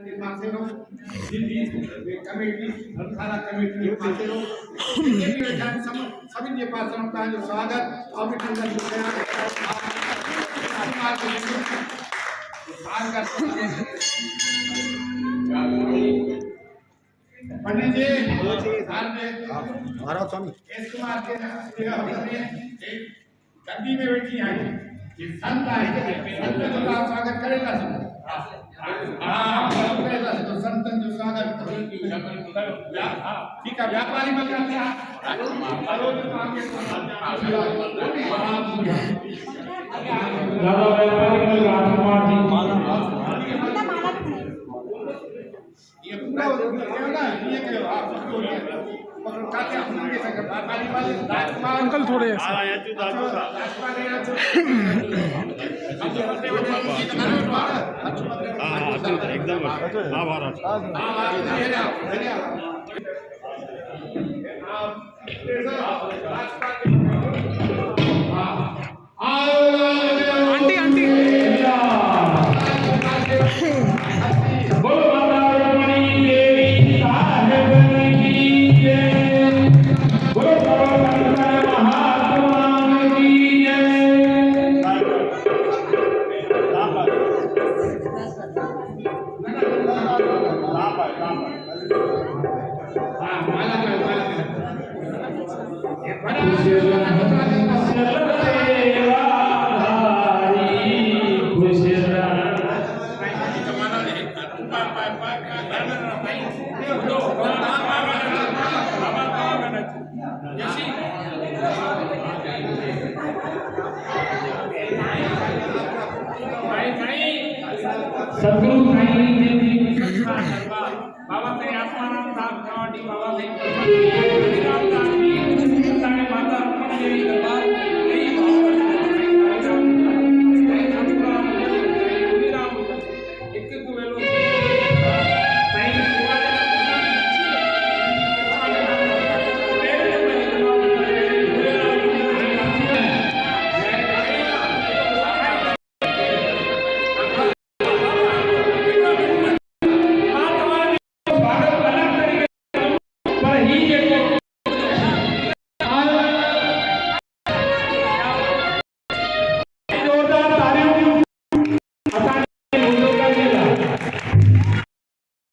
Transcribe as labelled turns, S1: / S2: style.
S1: पासेरो Delhi committee धर्मशाला committee पासेरो सभी के पास का जो स्वागत अभिनंदन पंडित जी
S2: महाराज स्वामी
S1: एस कुमार के गद्दी में बैठी है ये संत है संत का स्वागत करेगा सब तो संतन जो स्वागत ठीक है व्यापारी बन जाते हैं ये पूरा ना ये
S3: अंकल थोड़े
S4: एकदम
S3: आंटी आंटी
S5: सद्गुरु साईं जी की बाबा साहेब आत्माराम साहब गावडी बाबा साहेब राम दास जी माता देवी दरबार